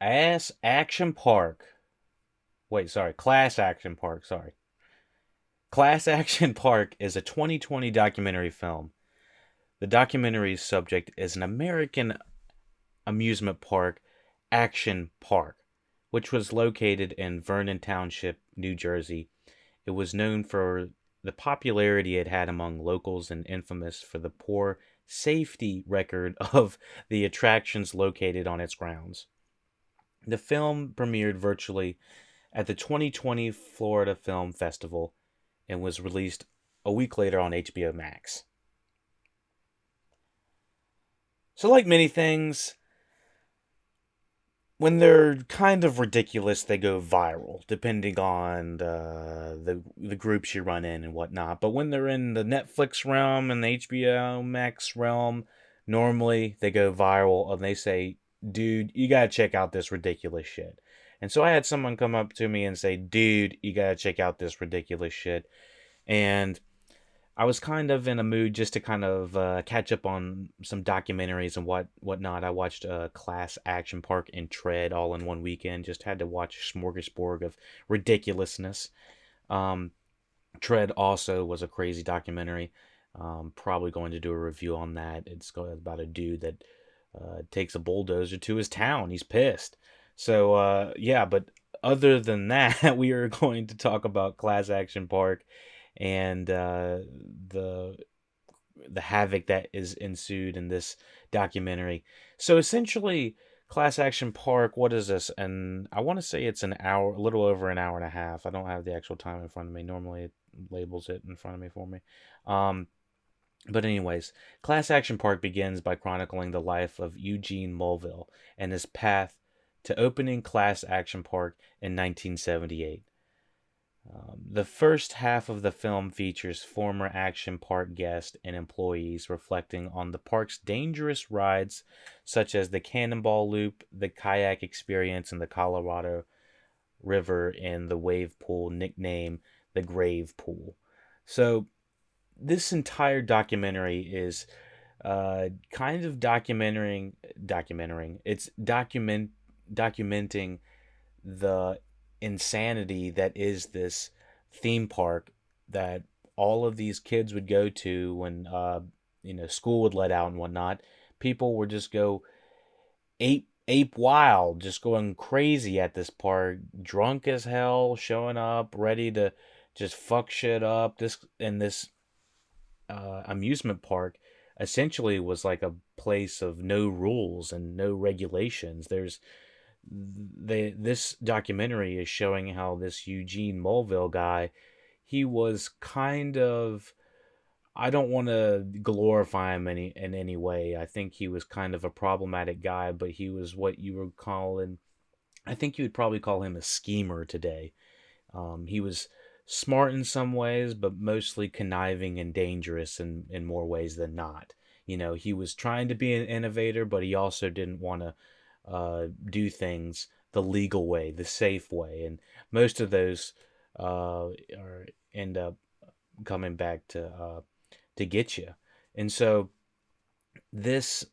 Ass Action Park. Wait, sorry. Class Action Park. Sorry. Class Action Park is a 2020 documentary film. The documentary's subject is an American amusement park, Action Park, which was located in Vernon Township, New Jersey. It was known for the popularity it had among locals and infamous for the poor safety record of the attractions located on its grounds. The film premiered virtually at the 2020 Florida Film Festival and was released a week later on HBO Max. So, like many things, when they're kind of ridiculous, they go viral, depending on the groups you run in and whatnot. But when they're in the Netflix realm and the HBO Max realm, normally they go viral and they say, "Dude, you gotta check out this ridiculous shit." And so I had someone come up to me and say, "Dude, you gotta check out this ridiculous shit." And I was kind of in a mood just to kind of catch up on some documentaries and whatnot. I watched Class Action Park and Tread all in one weekend. Just had to watch a smorgasbord of ridiculousness. Um, Tread also was a crazy documentary. Probably going to do a review on that. It's about a dude that takes a bulldozer to his town. He's pissed. So yeah, but other than that, we are going to talk about Class Action Park and the the havoc that is ensued in this documentary. So essentially, Class Action Park, what is this? And I want to say it's an hour, a little over an hour and a half. I don't have the actual time in front of me. Normally, it labels it in front of me for me. Um, but anyways, Class Action Park begins by chronicling the life of Eugene Mulville and his path to opening Class Action Park in 1978. The first half of the film features former Action Park guests and employees reflecting on the park's dangerous rides, such as the Cannonball Loop, the kayak experience in the Colorado River, and the wave pool nicknamed the Grave Pool. So, this entire documentary is kind of documenting. It's documenting the insanity that is this theme park that all of these kids would go to when school would let out and whatnot. People would just go ape wild, just going crazy at this park, drunk as hell, showing up, ready to just fuck shit up. This amusement park essentially was like a place of no rules and no regulations. This documentary is showing how this Eugene Mulville guy, he was kind of, I don't want to glorify him in any way. I think he was kind of a problematic guy, but he was what you would call in I think you would probably call him a schemer today. He was smart in some ways, but mostly conniving and dangerous in more ways than not. He was trying to be an innovator, but he also didn't want to do things the legal way, the safe way, and most of those end up coming back to get you. And so this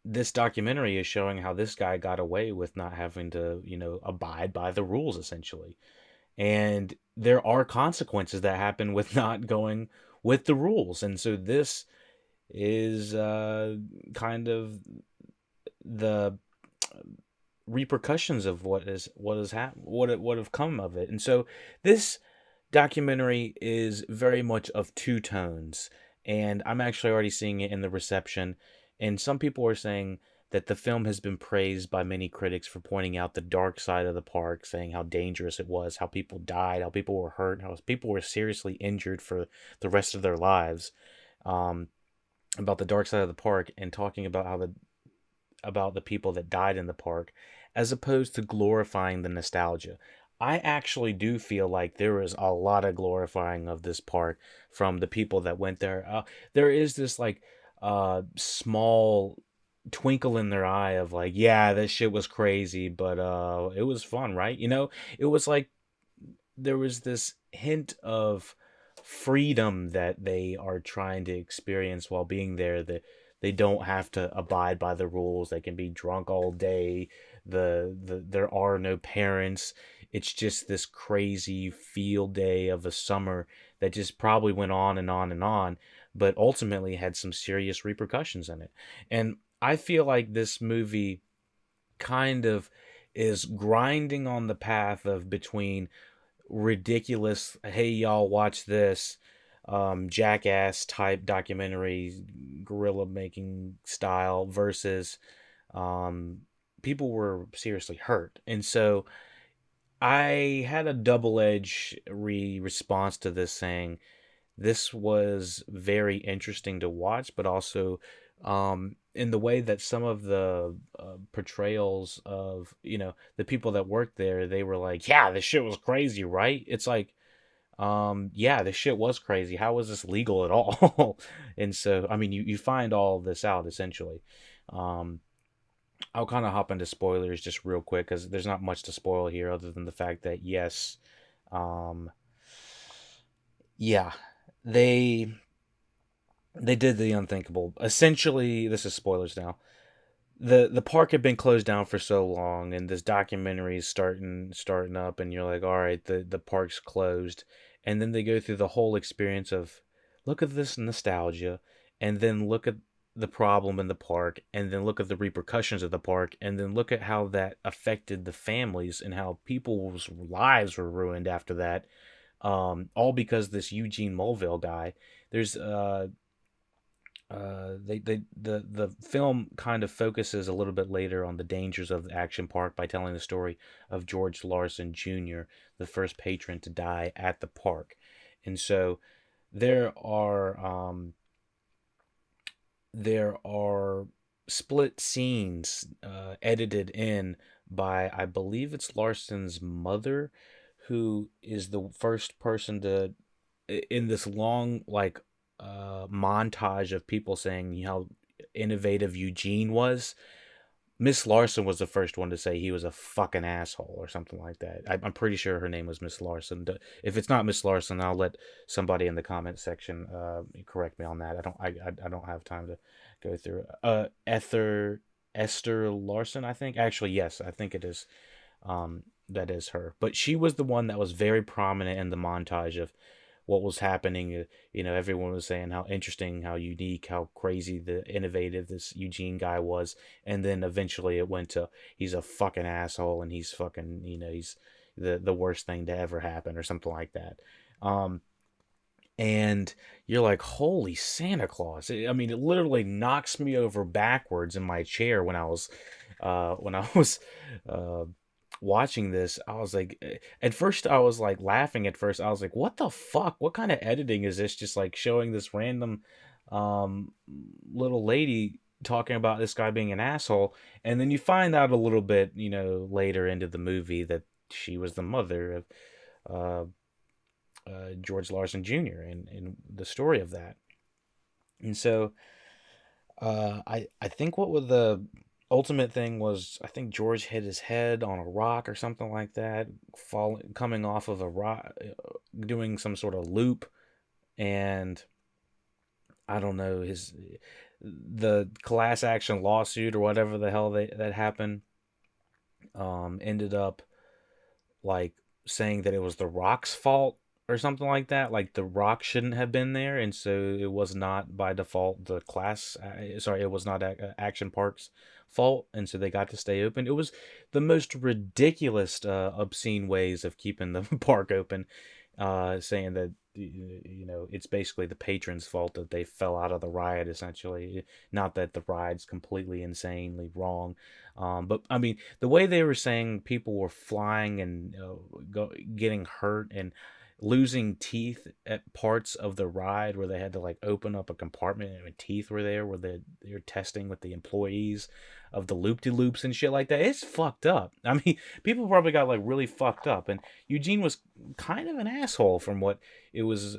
this documentary is showing how this guy got away with not having to, abide by the rules essentially. And there are consequences that happen with not going with the rules. And so this is kind of the repercussions of what have come of it. And so this documentary is very much of two tones, and I'm actually already seeing it in the reception. And some people are saying that the film has been praised by many critics for pointing out the dark side of the park, saying how dangerous it was, how people died, how people were hurt, how people were seriously injured for the rest of their lives. Um, about the dark side of the park and talking about the people that died in the park, as opposed to glorifying the nostalgia. I actually do feel like there is a lot of glorifying of this park from the people that went there. There is this like small twinkle in their eye of like, yeah, this shit was crazy, but it was fun, right? It was like there was this hint of freedom that they are trying to experience while being there. They don't have to abide by the rules. They can be drunk all day. There are no parents. It's just this crazy field day of a summer that just probably went on and on and on, but ultimately had some serious repercussions in it. And I feel like this movie kind of is grinding on the path of between ridiculous, hey y'all watch this, jackass type documentary, gorilla making style, versus um, people were seriously hurt. And so I had a double edged response to this, saying this was very interesting to watch, but also in the way that some of the portrayals of, the people that worked there, they were like, yeah, this shit was crazy, right? It's like, yeah, this shit was crazy. How was this legal at all? And so, I mean, you find all of this out essentially. Um, I'll kind of hop into spoilers just real quick because there's not much to spoil here other than the fact that, yes, um, yeah, they they did the unthinkable. Essentially, this is spoilers now. The park had been closed down for so long, and this documentary is starting up, and you're like, all right, the park's closed, and then they go through the whole experience of, look at this nostalgia, and then look at the problem in the park, and then look at the repercussions of the park, and then look at how that affected the families and how people's lives were ruined after that. All because this Eugene Mulville guy. There's the film kind of focuses a little bit later on the dangers of the action park by telling the story of George Larson Jr., the first patron to die at the park. And so there are there are split scenes edited in by, I believe it's Larson's mother, who is the first person to, in this long like montage of people saying how innovative Eugene was. Miss Larson was the first one to say he was a fucking asshole or something like that. I'm pretty sure her name was Miss Larson. If it's not Miss Larson, I'll let somebody in the comment section correct me on that. I don't have time to go through it. Esther Larson, I think. Actually, yes, I think it is. That is her. But she was the one that was very prominent in the montage of what was happening. Everyone was saying how interesting, how unique, how crazy, the innovative this Eugene guy was. And then eventually it went to, he's a fucking asshole and he's fucking, he's the worst thing to ever happen or something like that. Um, and you're like, holy Santa Claus. I mean, it literally knocks me over backwards in my chair when I was uh, watching this. I was like, at first I was like laughing. At first I was like, what the fuck, what kind of editing is this, just like showing this random um little lady talking about this guy being an asshole, and then you find out a little bit, later into the movie, that she was the mother of uh, George Larson Jr. and the story of that. And so I think what was the ultimate thing was, I think George hit his head on a rock or something like that, falling, coming off of a rock, doing some sort of loop, and I don't know, the class action lawsuit or whatever the hell that happened, ended up like saying that it was the Rock's fault or something like that. Like the Rock shouldn't have been there, and so it was not by default the class. Sorry, it was not Action Park's fault, and so they got to stay open. It was the most ridiculous, obscene ways of keeping the park open, saying that it's basically the patrons' fault that they fell out of the ride. Essentially, not that the ride's completely insanely wrong, but I mean the way they were saying people were flying and getting hurt and losing teeth at parts of the ride where they had to like open up a compartment and teeth were there, where they're testing with the employees of the loop-de-loops and shit like that. It's fucked up. I mean, people probably got like really fucked up, and Eugene was kind of an asshole from what it was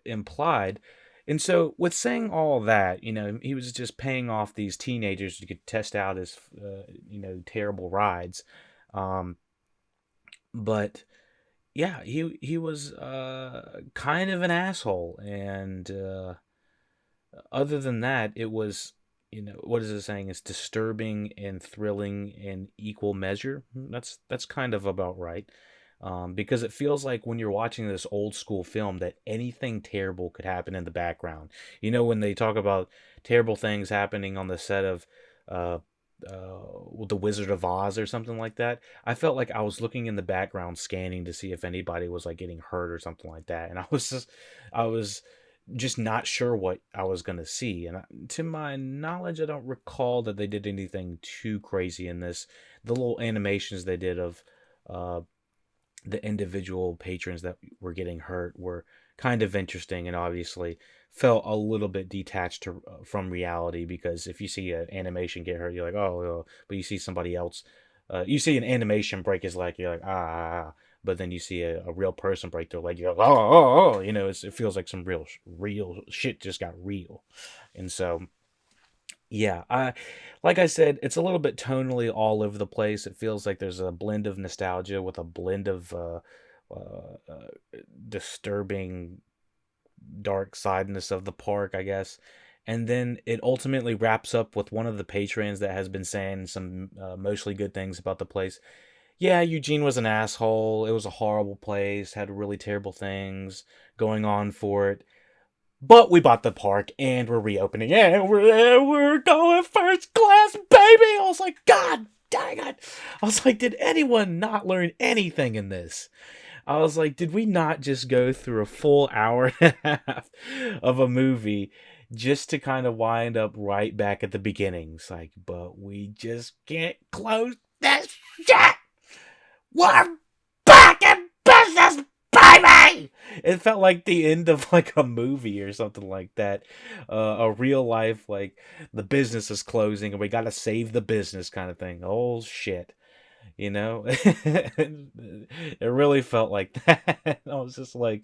implied. And so, with saying all that, he was just paying off these teenagers to could test out his, terrible rides. Um, but yeah, he was kind of an asshole, and Other than that, it was, what is it saying? It's disturbing and thrilling in equal measure. That's kind of about right. Because it feels like when you're watching this old school film that anything terrible could happen in the background. When they talk about terrible things happening on the set of uh, The Wizard of Oz or something like that, I felt like I was looking in the background scanning to see if anybody was like getting hurt or something like that, and I was just not sure what I was gonna see. And to my knowledge, I don't recall that they did anything too crazy in this. The little animations they did of uh, the individual patrons that were getting hurt were kind of interesting, and obviously felt a little bit detached from reality, because if you see an animation get hurt, you're like, oh, but you see somebody else, you see an animation break his leg, you're like, but then you see a real person break their leg, you're like, it feels like some real shit just got real. And so, yeah, like I said, it's a little bit tonally all over the place. It feels like there's a blend of nostalgia with a blend of disturbing dark sideness of the park, I guess. And then it ultimately wraps up with one of the patrons that has been saying some mostly good things about the place. Yeah, Eugene was an asshole. It was a horrible place, had really terrible things going on for it. But we bought the park and we're reopening. Yeah, we're going first class, baby. I was like, God dang it. I was like, did anyone not learn anything in this? I was like, did we not just go through a full hour and a half of a movie just to kind of wind up right back at the beginning? It's like, but we just can't close this shit. We're back in business, baby! It felt like the end of like a movie or something like that. A real life, like, the business is closing and we gotta save the business kind of thing. Oh, shit. It really felt like that. I was just like,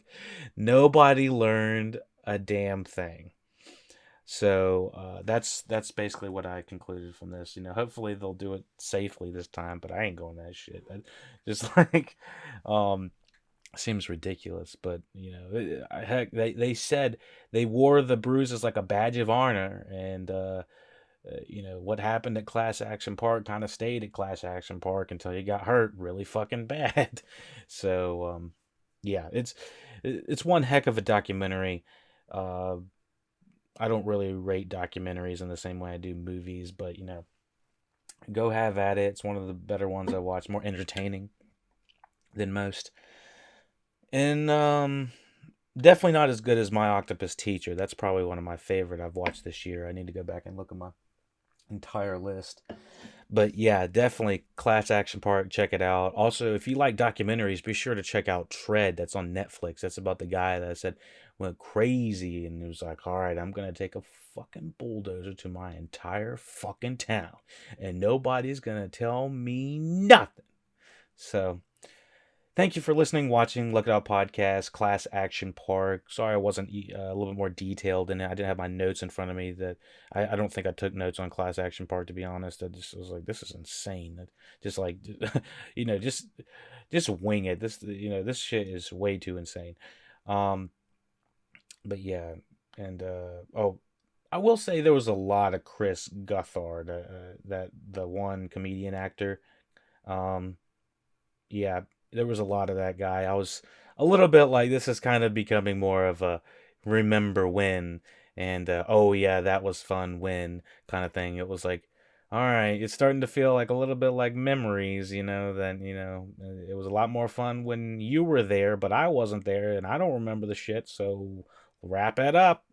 nobody learned a damn thing. So that's basically what I concluded from this. Hopefully they'll do it safely this time, but I ain't going that shit. Just like, um, seems ridiculous. But heck, they said they wore the bruises like a badge of honor, and what happened at Class Action Park kind of stayed at Class Action Park until you got hurt really fucking bad. So yeah, it's one heck of a documentary. Uh, I don't really rate documentaries in the same way I do movies, but go have at it. It's one of the better ones I watch, more entertaining than most. And definitely not as good as My Octopus Teacher. That's probably one of my favorite I've watched this year. I need to go back and look at my entire list. But yeah, definitely Class Action Park. Check it out. Also, if you like documentaries, be sure to check out Tread. That's on Netflix. That's about the guy that I said went crazy and was like, all right, I'm going to take a fucking bulldozer to my entire fucking town. And nobody's going to tell me nothing. So, thank you for listening, watching, Look It Up Podcast, Class Action Park. Sorry I wasn't a little bit more detailed in it. I didn't have my notes in front of me. That I don't think I took notes on Class Action Park, to be honest. I just was like, this is insane. Just like, just wing it. This shit is way too insane. Um, but yeah, and I will say there was a lot of Chris Guthard, that the one comedian actor. Um, yeah, there was a lot of that guy. I was a little bit like, this is kind of becoming more of a remember when, and oh yeah, that was fun when kind of thing. It was like, all right, it's starting to feel like a little bit like memories, then, it was a lot more fun when you were there, but I wasn't there and I don't remember the shit, so wrap it up.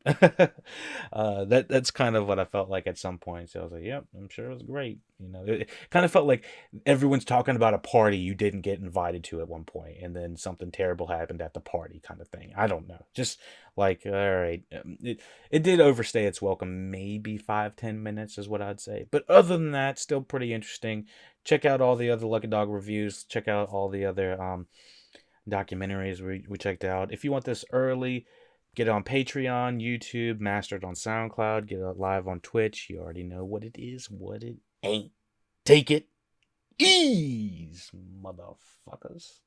That's kind of what I felt like at some point. So I was like, yep, I'm sure it was great. It kind of felt like everyone's talking about a party you didn't get invited to at one point, and then something terrible happened at the party, kind of thing. I don't know. Just like, all right, it did overstay its welcome. Maybe 5-10 minutes is what I'd say. But other than that, still pretty interesting. Check out all the other Lucky Dog reviews. Check out all the other documentaries we checked out. If you want this early, get it on Patreon, YouTube, master it on SoundCloud, get it live on Twitch. You already know what it is, what it ain't. Take it ease, motherfuckers.